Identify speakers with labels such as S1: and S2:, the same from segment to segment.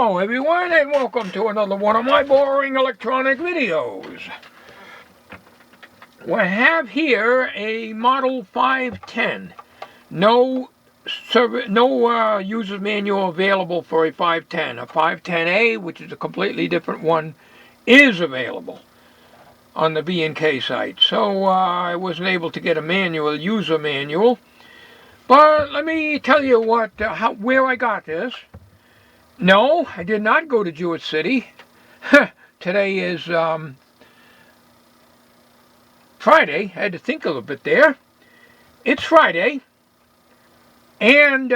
S1: Hello everyone, and welcome to another one of my boring electronic videos. We have here a Model 510. No user's manual available for a 510. A 510A, which is a completely different one, is available on the B&K site. So I wasn't able to get a user manual. But let me tell you where I got this. No, I did not go to Jewett City. Today is Friday. I had to think a little bit there. It's Friday. And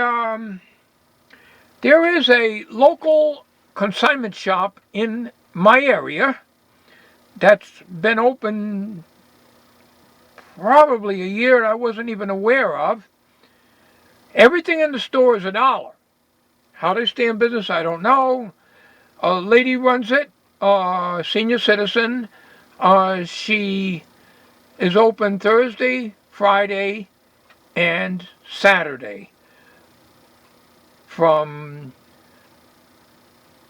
S1: there is a local consignment shop in my area that's been open probably a year I wasn't even aware of. Everything in the store is $1. How they stay in business, I don't know. A lady runs it, senior citizen. She is open Thursday, Friday, and Saturday from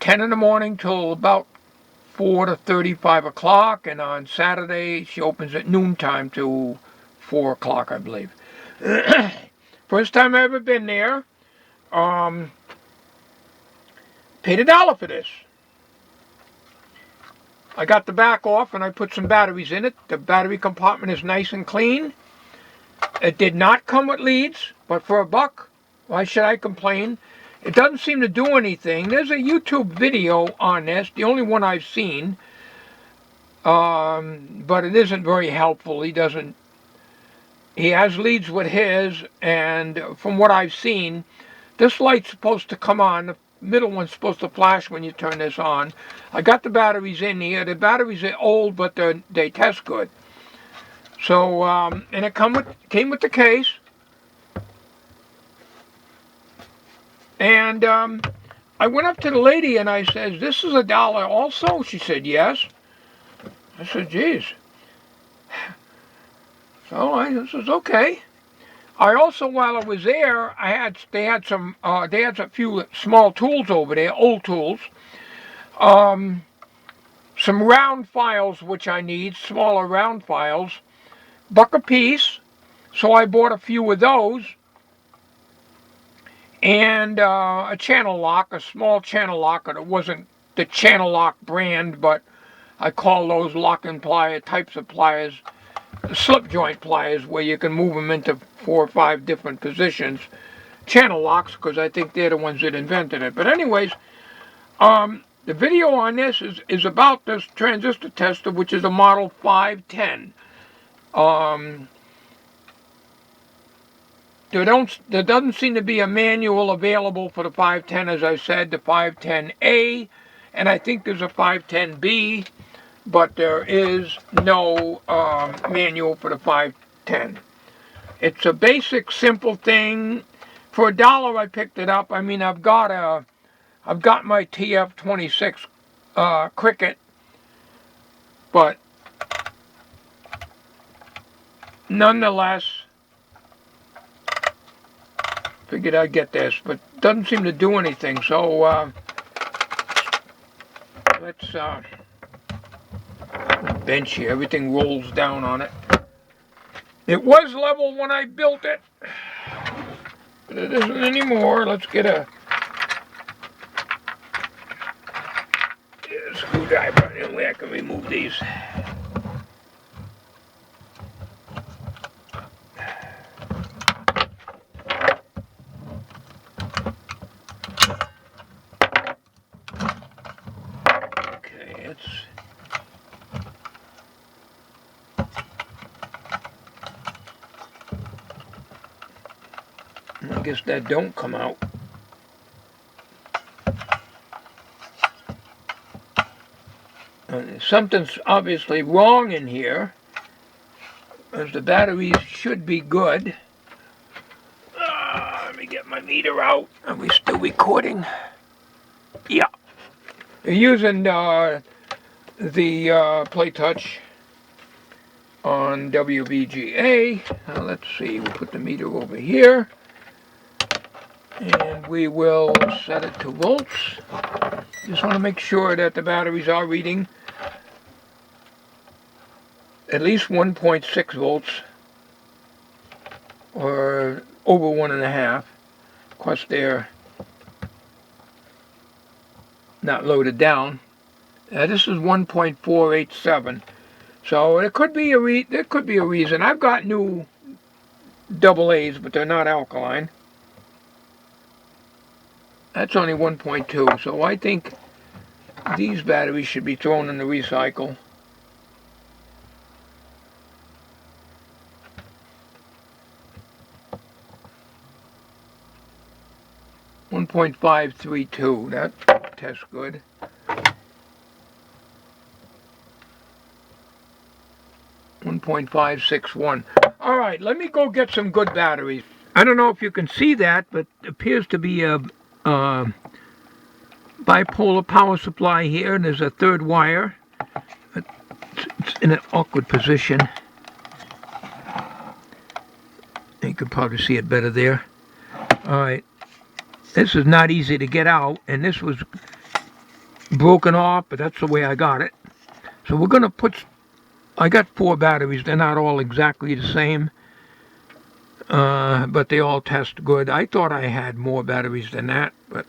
S1: 10 in the morning till about 4 to 35 o'clock, and on Saturday she opens at noontime to 4 o'clock, I believe. First time I've ever been there. Paid $1 for this. I got the back off and I put some batteries in it. The battery compartment is nice and clean. It did not come with leads, but for $1, why should I complain? It doesn't seem to do anything. There's a YouTube video on this, the only one I've seen, but it isn't very helpful. He has leads with his, and from what I've seen, this light's supposed to come on. The middle one's supposed to flash when you turn this on. I got the batteries in here. The batteries are old, but they test good. So, and it came with the case. And I went up to the lady and I said, "This is $1 also?" She said, "Yes." I said, "Geez." So this is okay. I also, while I was there, they had a few small tools over there, old tools. Some round files which I need, smaller round files, $1 a piece. So I bought a few of those, and a channel lock, a small channel lock. It wasn't the channel lock brand, but I call those lock-in types of pliers. Slip joint pliers, where you can move them into 4 or 5 different positions. Channel locks, because I think they're the ones that invented it. But anyways, the video on this is about this transistor tester, which is a Model 510. There doesn't seem to be a manual available for the 510, as I said, the 510A, and I think there's a 510B. But there is no manual for the 510. It's a basic, simple thing. For $1, I picked it up. I mean, I've got my TF26 Cricket, but nonetheless, figured I'd get this. But it doesn't seem to do anything. So let's. Bench here, everything rolls down on it. It was level when I built it, but it isn't anymore. Let's get a screwdriver and I can remove these. I guess that don't come out. Something's obviously wrong in here, as the batteries should be good. Let me get my meter out. Are we still recording? Yeah. They're using the Play Touch on WVGA. Let's see, we'll put the meter over here. And we will set it to volts. Just want to make sure that the batteries are reading at least 1.6 volts or over 1.5. Of course, they're not loaded down. This is 1.487. So it could be there could be a reason. I've got new AA's, but they're not alkaline. That's only 1.2, so I think these batteries should be thrown in the recycle. .532, that tests good. .561. All right, let me go get some good batteries. I don't know if you can see that, but it appears to be a bipolar power supply here, and there's a third wire. It's in an awkward position. You could probably see it better there. All right, this is not easy to get out, and this was broken off, but that's the way I got it. So we're going to put, I got 4 batteries. They're not all exactly the same, but they all test good. I thought I had more batteries than that, but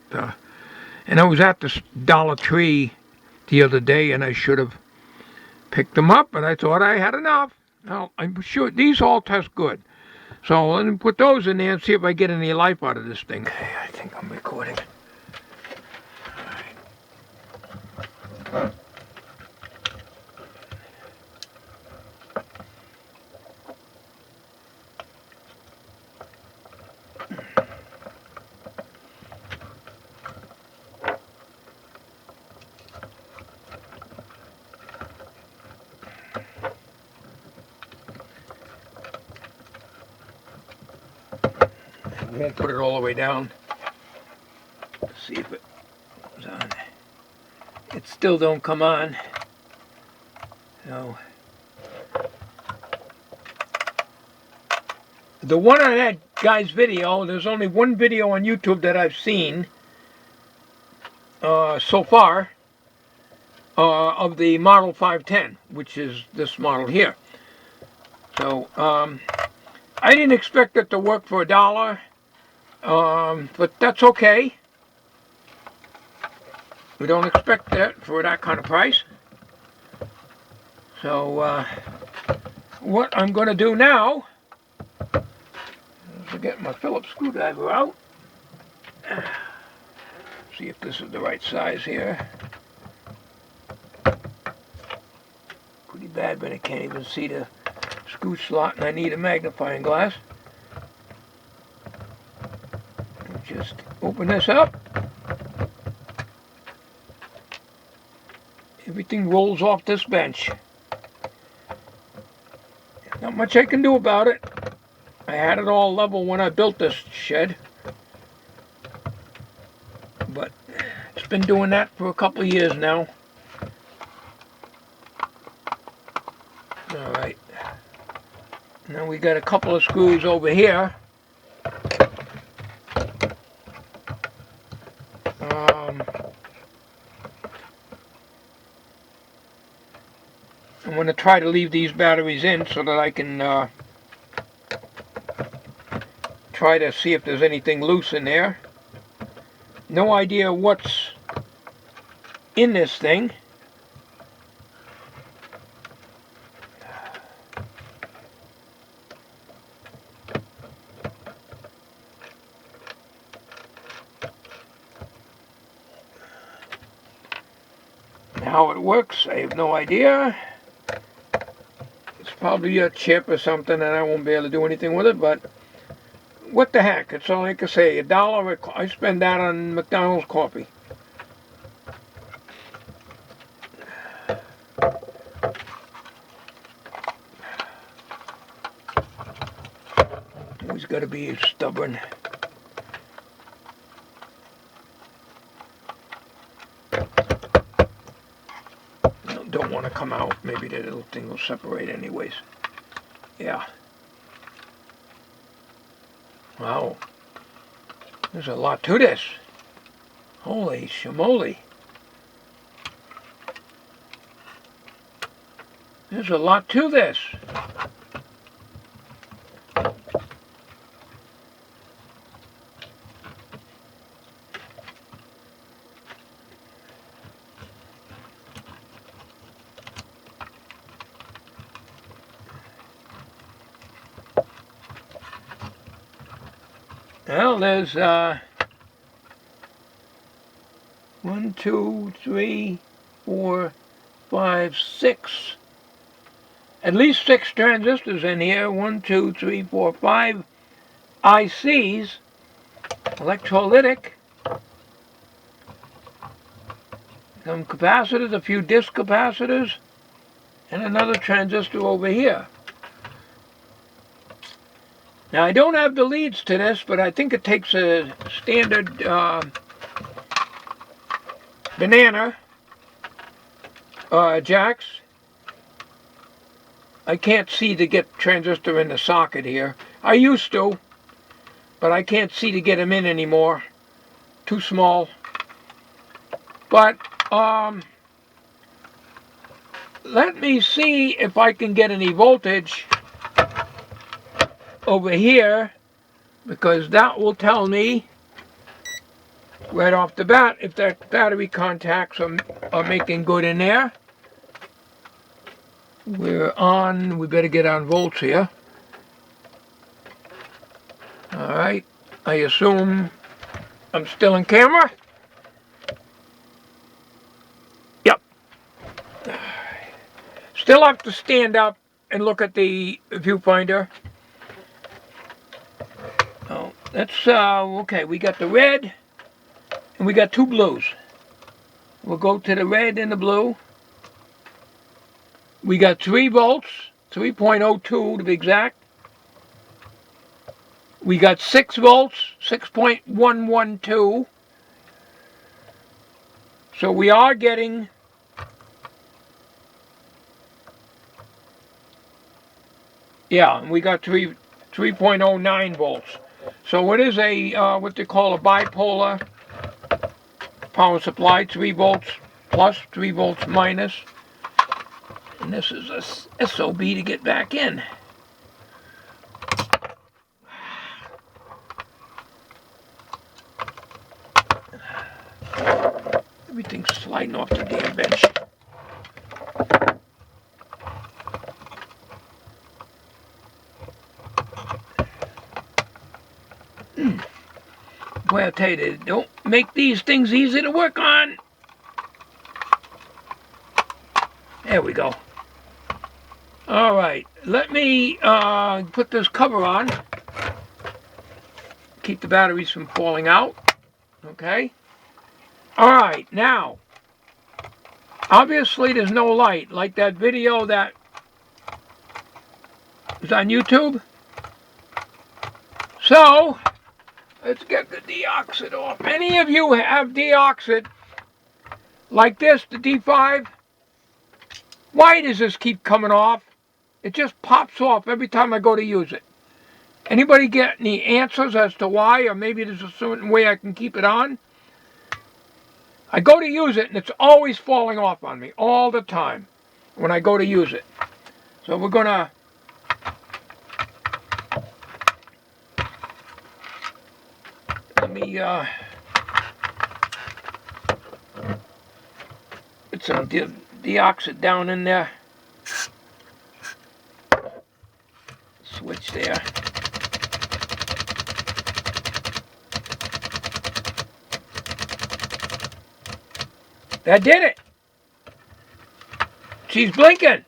S1: and I was at the Dollar Tree the other day, and I should have picked them up, but I thought I had enough. Now, I'm sure these all test good. So let me put those in there and see if I get any life out of this thing. Okay, I think I'm recording. All right. I won't put it all the way down. Let's see if it comes on. It still don't come on. No. The one on that guy's video, there's only one video on YouTube that I've seen so far of the Model 510, which is this model here. So I didn't expect it to work for $1. But that's okay. We don't expect that for that kind of price. So what I'm going to do now is get my Phillips screwdriver out. See if this is the right size here. Pretty bad, but I can't even see the screw slot, and I need a magnifying glass. Just open this up. Everything rolls off this bench. Not much I can do about it. I had it all level when I built this shed. But it's been doing that for a couple of years now. Alright. Now we got a couple of screws over here. I'm going to try to leave these batteries in so that I can try to see if there's anything loose in there. No idea what's in this thing. How it works, I have no idea. It's probably a chip or something and I won't be able to do anything with it, but what the heck, it's all like I say, $1, I spend that on McDonald's coffee. Always got to be stubborn. Don't want to come out. Maybe that little thing will separate anyways. Yeah. Wow. There's a lot to this. Holy shamoly. There's a lot to this. Well, there's 1, 2, 3, 4, 5, 6. At least 6 transistors in here. 1, 2, 3, 4, 5 ICs, electrolytic, some capacitors, a few disc capacitors, and another transistor over here. Now, I don't have the leads to this, but I think it takes a standard banana jacks. I can't see to get transistor in the socket here. I used to, but I can't see to get them in anymore. Too small. But let me see if I can get any voltage over here, because that will tell me right off the bat if that battery contacts are making good in there. We're on, we better get on volts here. Alright, I assume I'm still in camera. Yep. Still have to stand up and look at the viewfinder. Oh, that's okay. We got the red and we got 2 blues. We'll go to the red and the blue. We got 3 volts, 3.02 to be exact. We got 6 volts, 6.112. So we are getting and we got 3.09 volts. So it is a what they call a bipolar power supply, 3 volts plus, 3 volts minus. And this is a SOB to get back in. Everything's sliding off the damn bench. Boy, I'll tell you, they don't make these things easy to work on. There we go. All right, let me put this cover on. Keep the batteries from falling out. Okay. All right, now, obviously there's no light, like that video that is on YouTube. So, let's get the deoxit off. Any of you have deoxit like this, the D5? Why does this keep coming off? It just pops off every time I go to use it. Anybody get any answers as to why? Or maybe there's a certain way I can keep it on? I go to use it and it's always falling off on me all the time when I go to use it. So we're going to let me put some deoxit down in there. Switch there. That did it. She's blinking.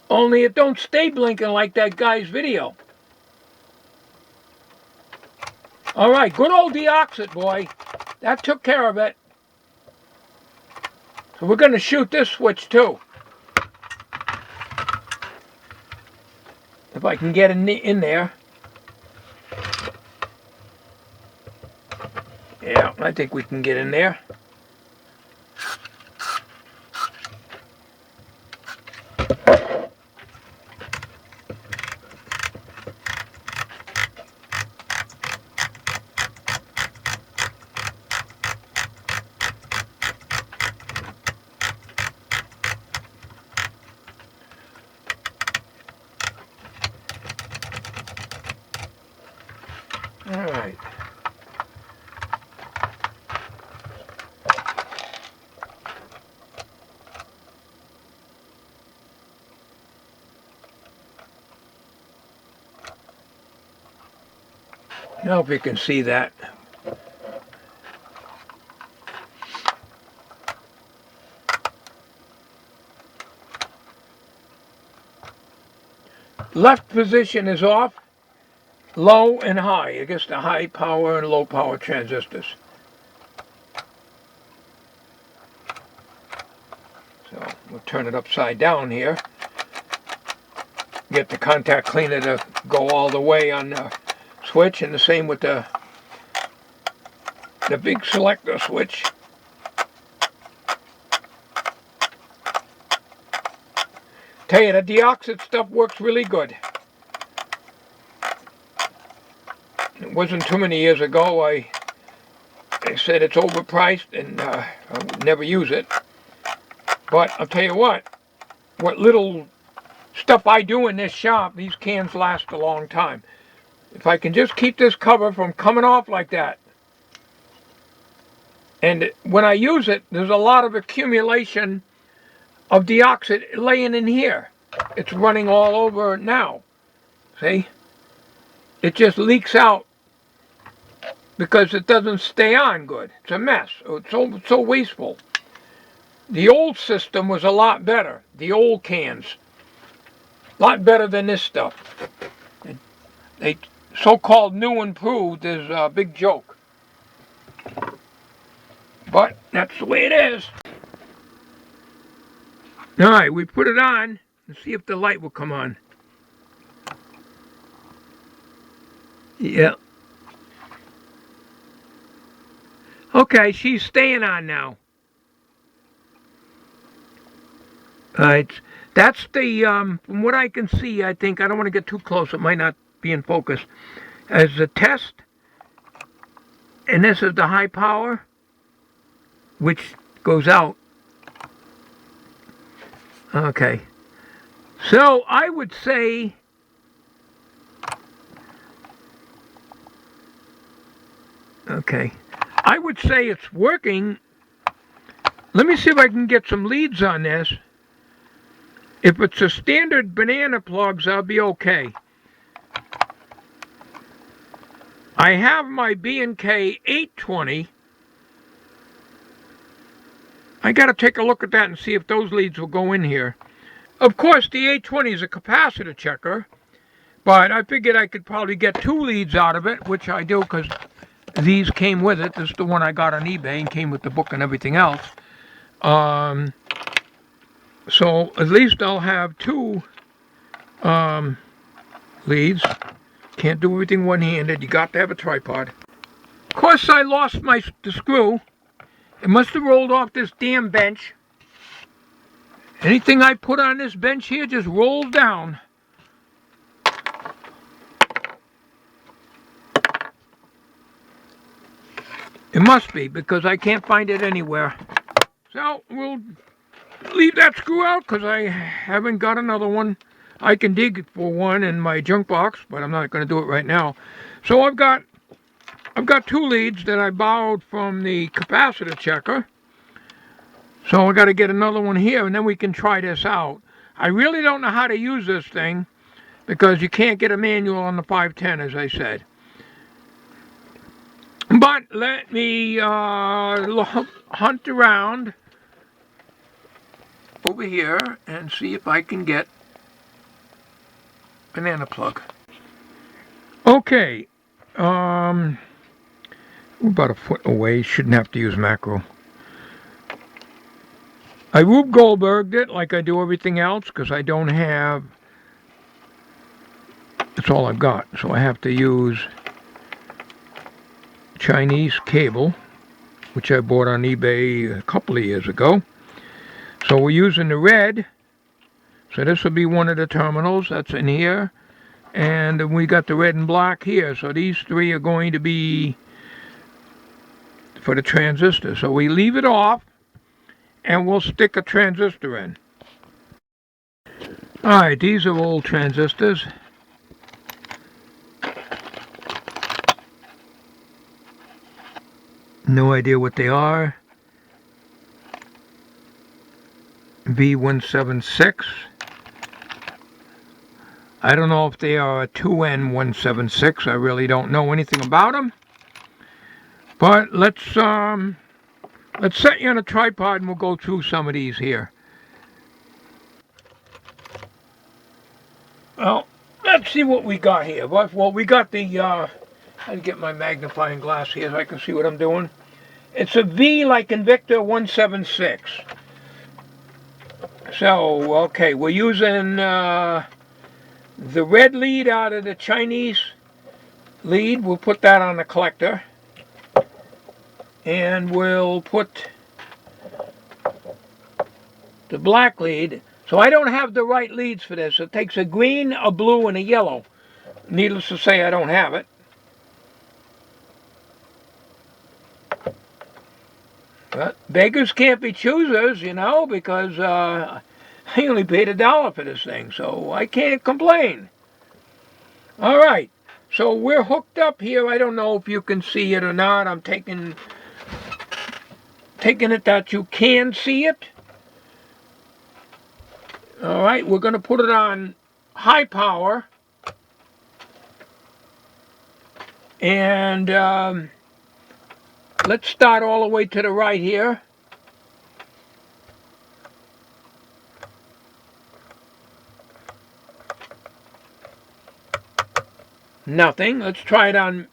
S1: Only it don't stay blinking like that guy's video. All right, good old deoxit, boy. That took care of it. So we're going to shoot this switch too. If I can get in there. Yeah, I think we can get in there. Now if you can see that. Left position is off, low and high. I guess the high power and low power transistors. So we'll turn it upside down here. Get the contact cleaner to go all the way on the switch, and the same with the big selector switch. Tell you, the deoxit stuff works really good. It wasn't too many years ago I said it's overpriced and I would never use it. But I'll tell you what little stuff I do in this shop, these cans last a long time. If I can just keep this cover from coming off like that. And when I use it, there's a lot of accumulation of deoxit laying in here. It's running all over now. See? It just leaks out because it doesn't stay on good. It's a mess. It's so wasteful. The old system was a lot better. The old cans. A lot better than this stuff. They so-called new improved is a big joke. But that's the way it is. Alright, we put it on and see if the light will come on. Yeah. Okay, she's staying on now. Alright, that's the, from what I can see, I think, I don't want to get too close, it might not be in focus, as the test, and this is the high power, which goes out. Okay, so I would say it's working. Let me see if I can get some leads on this. If it's a standard banana plugs, I'll be okay. I have my B&K 820. I got to take a look at that and see if those leads will go in here. Of course, the 820 is a capacitor checker, but I figured I could probably get 2 leads out of it, which I do because these came with it. This is the one I got on eBay and came with the book and everything else. So at least I'll have 2 leads. Can't do everything one-handed. You got to have a tripod. Of course, I lost the screw. It must have rolled off this damn bench. Anything I put on this bench here just rolls down. It must be, because I can't find it anywhere. So we'll leave that screw out because I haven't got another one. I can dig for one in my junk box, but I'm not going to do it right now. So I've got 2 leads that I borrowed from the capacitor checker. So I got to get another one here, and then we can try this out. I really don't know how to use this thing because you can't get a manual on the 510, as I said. But let me hunt around over here and see if I can get banana plug. Okay, we're about a foot away. Shouldn't have to use macro. I Rube Goldberged it like I do everything else because I don't have. That's all I've got, so I have to use Chinese cable, which I bought on eBay a couple of years ago. So we're using the red. So this will be one of the terminals that's in here. And we got the red and black here. So these 3 are going to be for the transistor. So we leave it off and we'll stick a transistor in. Alright, these are old transistors. No idea what they are. V176. I don't know if they are a 2N176. I really don't know anything about them. But let's set you on a tripod and we'll go through some of these here. Well, let's see what we got here. Well, we got the, I'll get my magnifying glass here so I can see what I'm doing. It's a V like Invicta 176. So, okay, we're using the red lead out of the Chinese lead. We'll put that on the collector. And we'll put the black lead. So I don't have the right leads for this. It takes a green, a blue, and a yellow. Needless to say, I don't have it. But beggars can't be choosers, you know, because I only paid $1 for this thing, so I can't complain. All right, so we're hooked up here. I don't know if you can see it or not. I'm taking it that you can see it. All right, we're going to put it on high power. And let's start all the way to the right here. Nothing. Let's try it on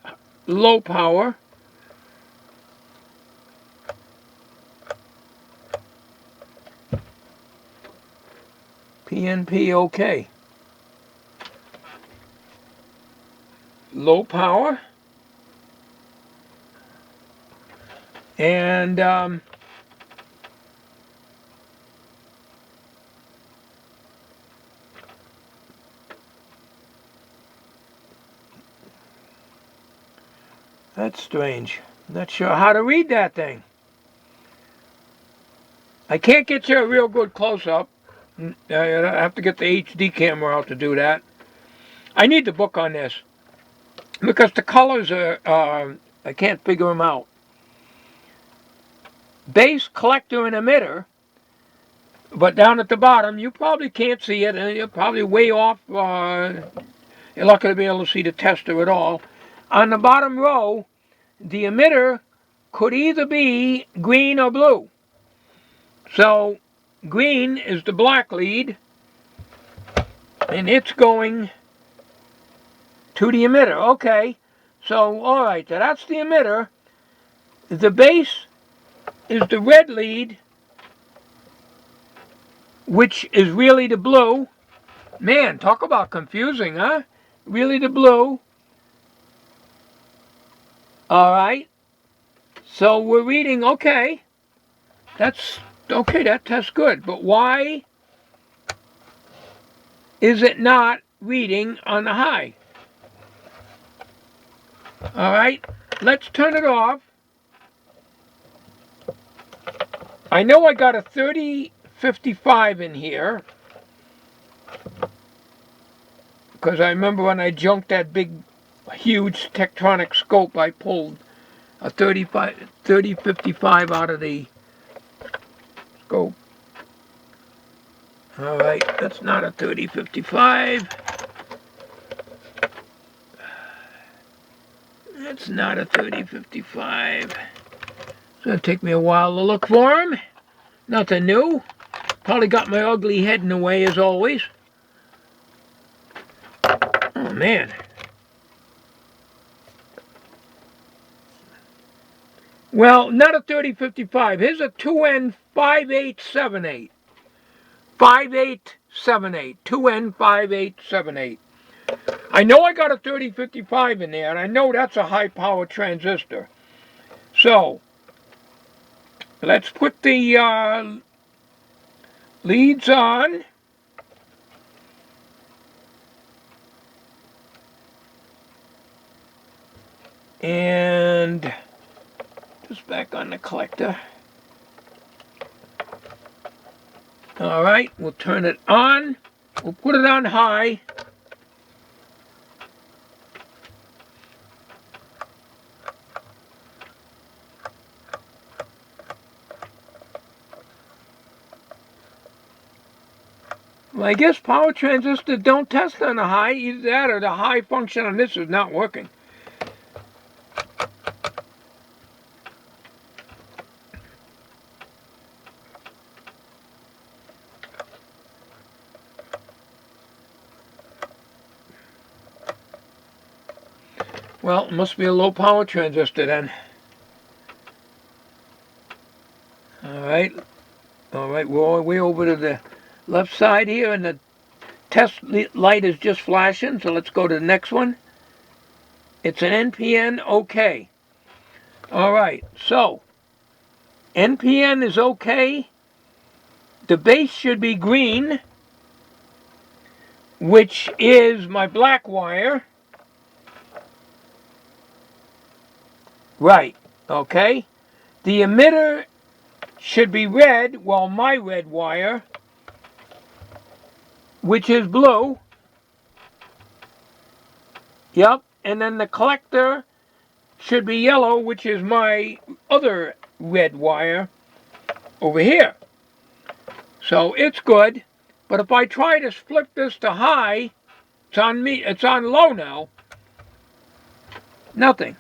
S1: low power. PNP okay. Low power. And that's strange. Not sure how to read that thing. I can't get you a real good close-up. I have to get the HD camera out to do that. I need the book on this because the colors are, I can't figure them out. Base, collector, and emitter, but down at the bottom, you probably can't see it, and you're probably way off. You're not going to be able to see the tester at all. On the bottom row, the emitter could either be green or blue. So, green is the black lead, and it's going to the emitter. Okay, so, all right, so that's the emitter. The base is the red lead, which is really the blue. Man, talk about confusing, huh? Really the blue. All right. So we're reading, okay. That's, okay, that tests good. But why is it not reading on the high? All right. Let's turn it off. I know I got a 3055 in here, because I remember when I junked that big, huge Tektronix scope, I pulled a 3055 out of the scope. All right, that's not a 3055. That's not a 3055. It's going to take me a while to look for them. Nothing new. Probably got my ugly head in the way as always. Oh, man. Well, not a 3055. Here's a 2N5878. 5878. 2N5878. I know I got a 3055 in there, and I know that's a high-power transistor. So, let's put the leads on. And just back on the collector. All right, we'll turn it on. We'll put it on high. Well, I guess power transistors don't test on a high. Either that or the high function on this is not working. Well, it must be a low power transistor then. Alright, we're way over to the left side here, and the test light is just flashing, so let's go to the next one. It's an NPN OK. Alright, so NPN is OK. The base should be green, which is my black wire. Right, okay. The emitter should be red, well, my red wire, which is blue. Yep, and then the collector should be yellow, which is my other red wire over here. So it's good, but if I try to flip this to high, it's on low now. Nothing.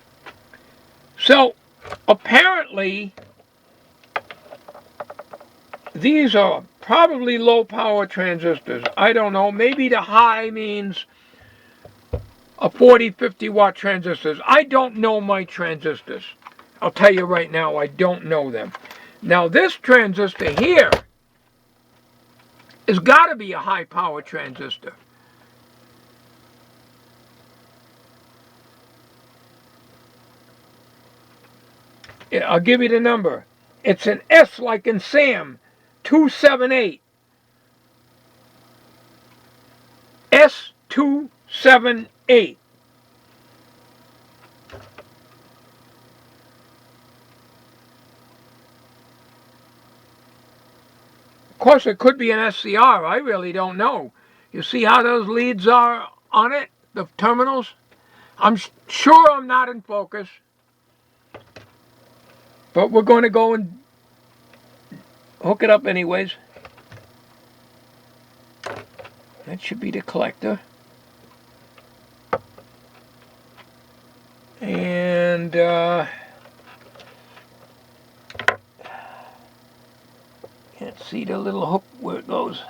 S1: So apparently these are probably low power transistors. I don't know, maybe the high means a 40, 50 watt transistors. I don't know my transistors. I'll tell you right now, I don't know them. Now this transistor here has got to be a high power transistor. I'll give you the number. It's an S like in Sam, 278. S278. Of course, it could be an SCR. I really don't know. You see how those leads are on it, the terminals? I'm sure I'm not in focus. But we're going to go and hook it up anyways. That should be the collector. And can't see the little hook where it goes.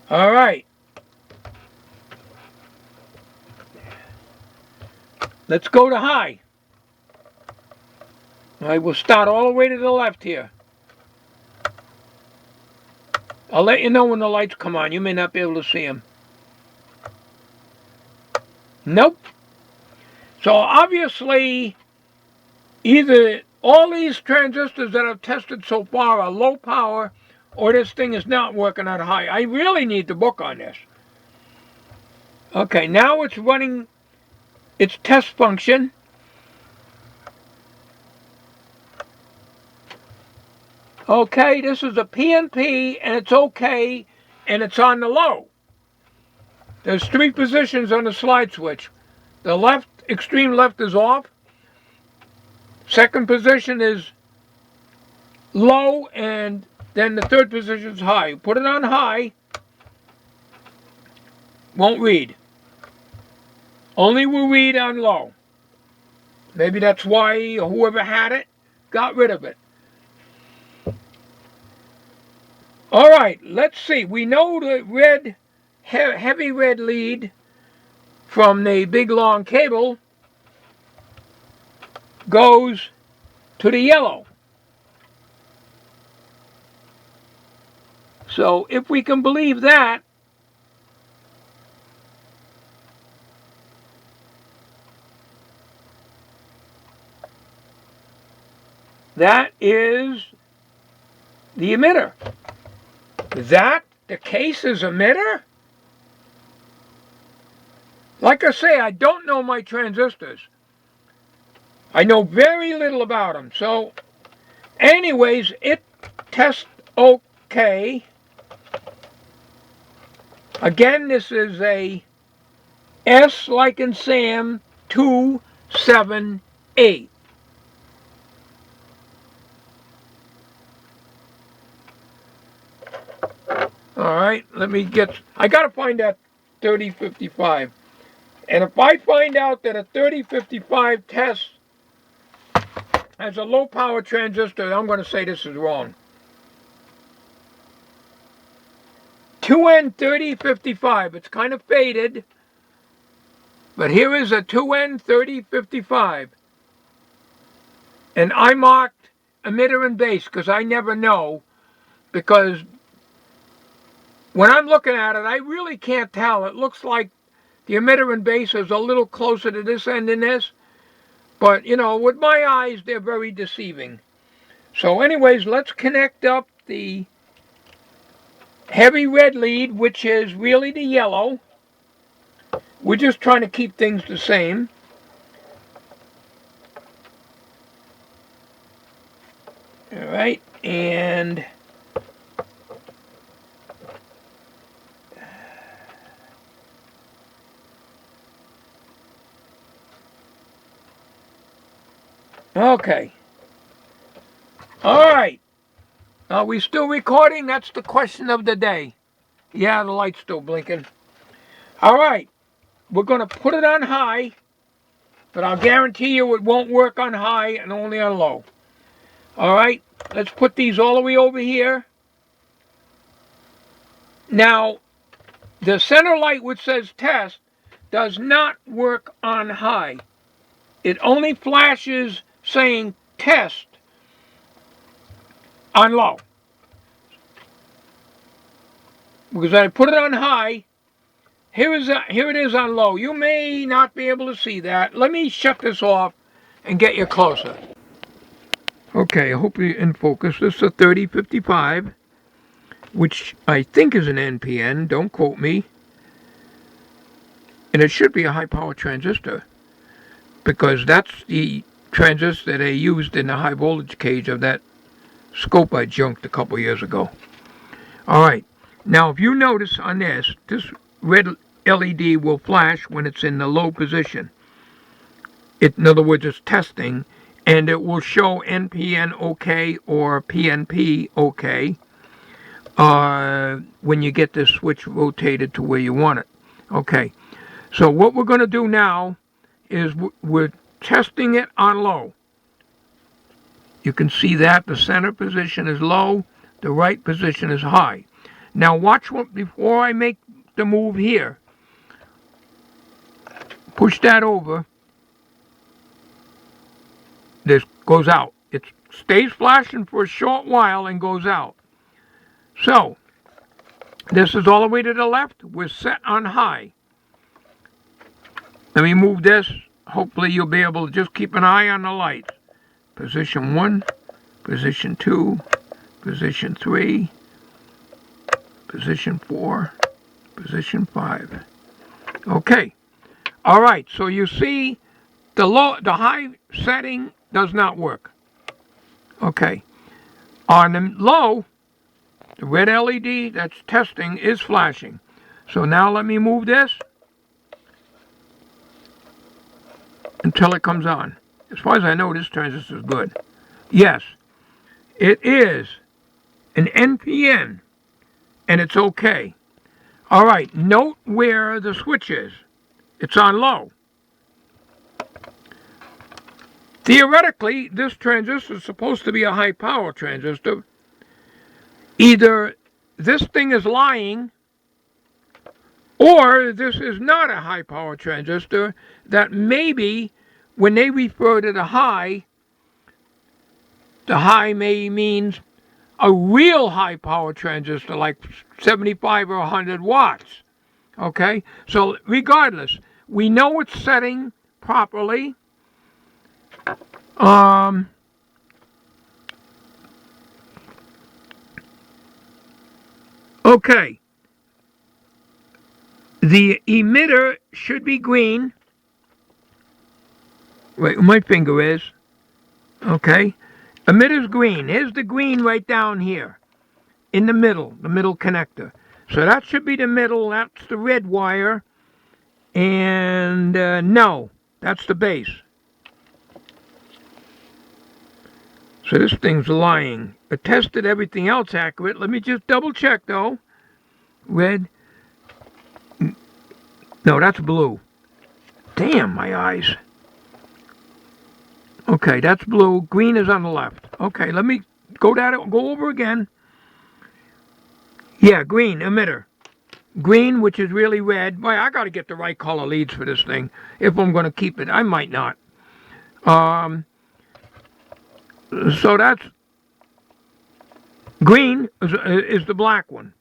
S1: All right. Let's go to high. I will start all the way to the left here. I'll let you know when the lights come on. You may not be able to see them. Nope. So obviously, either all these transistors that I've tested so far are low power, or this thing is not working at high. I really need the book on this. Okay, now it's running its test function. Okay, this is a PNP, and it's okay, and it's on the low. There's 3 positions on the slide switch. The left, extreme left is off. Second position is low, and then the third position is high. Put it on high, won't read. Only will read on low. Maybe that's why whoever had it got rid of it. All right, let's see. We know the red, heavy red lead from the big long cable goes to the yellow. So if we can believe that, that is the emitter. Is that the case's emitter? Like I say, I don't know my transistors. I know very little about them. So, anyways, it tests okay. Again, this is a S like in Sam 278. Alright, let me get, I gotta find that 3055. And if I find out that a 3055 test has a low power transistor, I'm going to say this is wrong. 2N3055, it's kind of faded, but here is a 2N3055. And I marked emitter and base because I never know, because when I'm looking at it, I really can't tell. It looks like the emitter and base is a little closer to this end than this. But, you know, with my eyes, they're very deceiving. So anyways, let's connect up the heavy red lead, which is really the yellow. We're just trying to keep things the same. All right, and okay. All right. Are we still recording? That's the question of the day. Yeah, the light's still blinking. All right. We're going to put it on high, but I'll guarantee you it won't work on high and only on low. All right. Let's put these all the way over here. Now, the center light which says test does not work on high. It only flashes saying test on low. Because I put it on high, here it is on low. You may not be able to see that. Let me shut this off and get you closer. Okay, I hope you're in focus. This is a 3055, which I think is an NPN. Don't quote me. And it should be a high power transistor, because that's the transistor they used in the high voltage cage of that scope I junked a couple years ago. Alright, now if you notice on this red LED will flash when it's in the low position. In other words, it's testing, and it will show NPN OK or PNP OK when you get this switch rotated to where you want it. Okay, so what we're going to do now is we're testing it on low. You can see that the center position is low, the right position is high. Now watch before I make the move here. Push that over. This goes out. It stays flashing for a short while and goes out. So, this is all the way to the left. We're set on high. Let me move this. Hopefully you'll be able to just keep an eye on the lights. Position 1, position 2, position 3, position 4, position 5. Okay. All right. So you see the high setting does not work. Okay. On the low, the red LED that's testing is flashing. So now let me move this until it comes on. As far as I know, this transistor is good. Yes, it is an NPN, and it's okay. All right, note where the switch is. It's on low. Theoretically, this transistor is supposed to be a high power transistor. Either this thing is lying, or this is not a high power transistor, that maybe when they refer to the high may means a real high power transistor like 75 or 100 watts. Okay, so regardless, we know it's setting properly. Okay, the emitter should be green. Right, my finger is. Okay, emitter's green. Here's the green right down here in the middle connector. So that should be the middle. That's the red wire. And no, that's the base. So this thing's lying. It tested everything else accurate. Let me just double check though. Red. No, that's blue. Damn, my eyes. Okay, that's blue. Green is on the left. Okay, let me go over again. Yeah, green, emitter. Green, which is really red. Boy, I got to get the right color leads for this thing if I'm going to keep it. I might not. So that's green is the black one,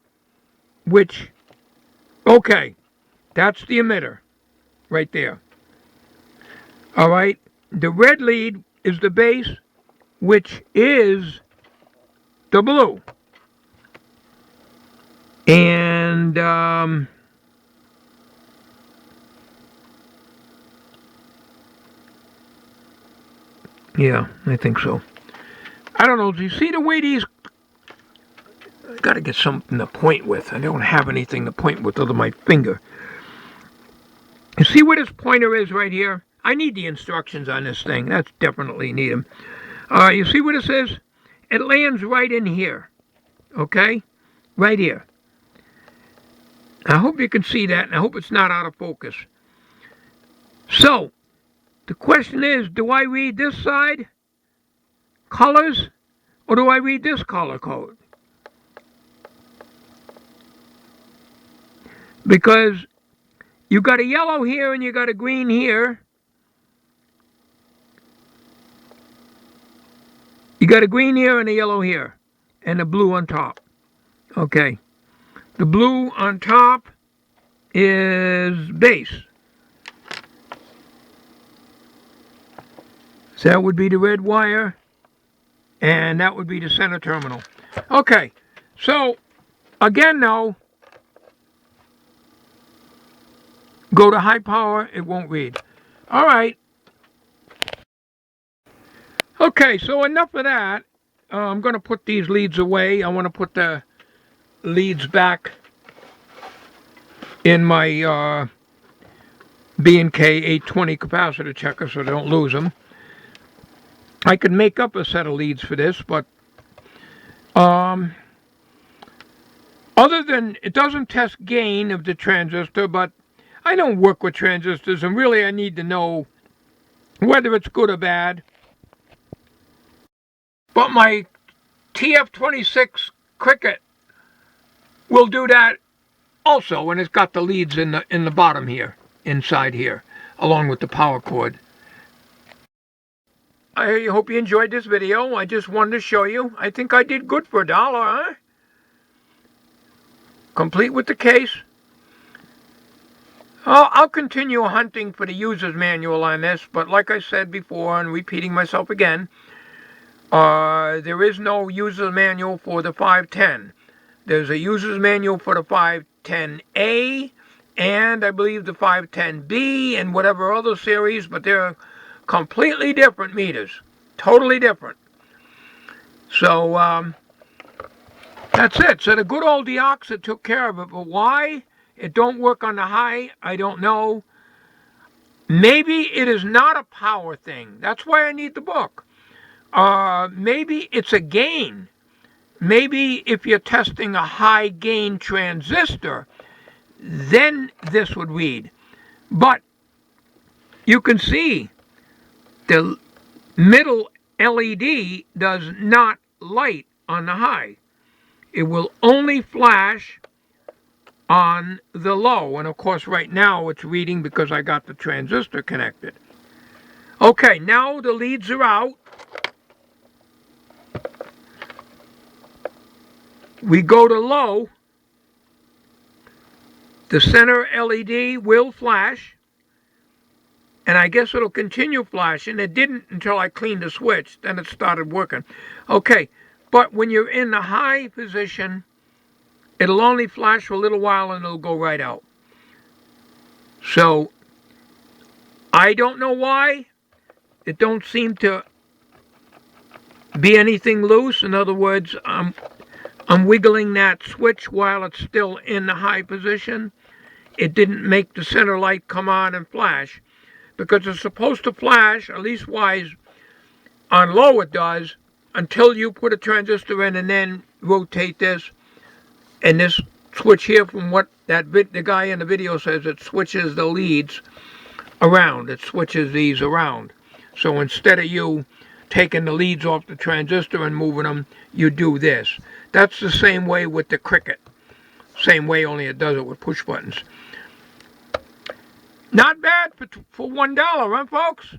S1: which, okay, that's the emitter right there. All right, the red lead is the base, which is the blue. And yeah, I think so. I don't know. Do you see the way these? I got to get something to point with. I don't have anything to point with other than my finger. You see where this pointer is right here? I need the instructions on this thing. That's definitely need them. You see what it says? It lands right in here. Okay? Right here. I hope you can see that, and I hope it's not out of focus. So, the question is, do I read this side, colors, or do I read this color code? Because you got a yellow here and you got a green here. You got a green here and a yellow here, and a blue on top. Okay. The blue on top is base. So that would be the red wire, and that would be the center terminal. Okay, so again now, go to high power, it won't read. All right. Okay, so enough of that. I'm going to put these leads away. I want to put the leads back in my B&K 820 capacitor checker so I don't lose them. I could make up a set of leads for this, but other than it doesn't test gain of the transistor, but I don't work with transistors, and really I need to know whether it's good or bad. But my TF26 Cricket will do that also, and it's got the leads in the bottom here, inside here, along with the power cord. I hope you enjoyed this video. I just wanted to show you. I think I did good for $1, huh? Complete with the case. I'll continue hunting for the user's manual on this, but like I said before, and repeating myself again, there is no user's manual for the 510. There's a user's manual for the 510A, and I believe the 510B, and whatever other series, but they're completely different meters. Totally different. So, that's it. So the good old deoxit took care of it, but why it don't work on the high, I don't know. Maybe it is not a power thing. That's why I need the book. Maybe it's a gain. Maybe if you're testing a high gain transistor, then this would read. But you can see the middle LED does not light on the high. It will only flash on the low, and of course right now it's reading because I got the transistor connected. Okay, now the leads are out. We go to low. The center LED will flash, and I guess it'll continue flashing. It didn't until I cleaned the switch, then it started working. Okay, but when you're in the high position, it'll only flash for a little while and it'll go right out. So, I don't know why. It don't seem to be anything loose. In other words, I'm wiggling that switch while it's still in the high position. it didn't make the center light come on and flash, because it's supposed to flash, at least wise, on low it does, until you put a transistor in and then rotate this, and this switch here, from what the guy in the video says, it switches the leads around. It switches these around. So instead of you taking the leads off the transistor and moving them, you do this. That's the same way with the Cricket. Same way, only it does it with push buttons. Not bad for $1, huh, folks?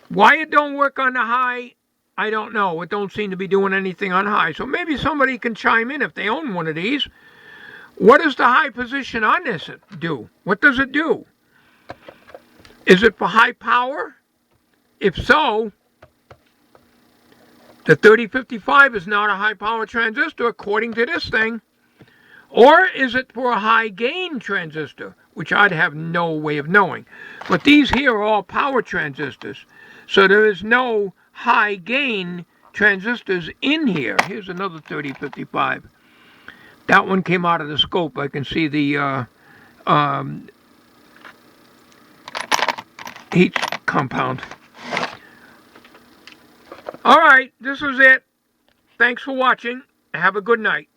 S1: Why it don't work on the high, I don't know. It don't seem to be doing anything on high. So maybe somebody can chime in if they own one of these. What does the high position on this do? What does it do? Is it for high power? If so, the 3055 is not a high power transistor according to this thing. Or is it for a high gain transistor, which I'd have no way of knowing. But these here are all power transistors. So there is no high gain transistors in here. Here's another 3055. That one came out of the scope. I can see the heat compound. All right, this is it. Thanks for watching. Have a good night.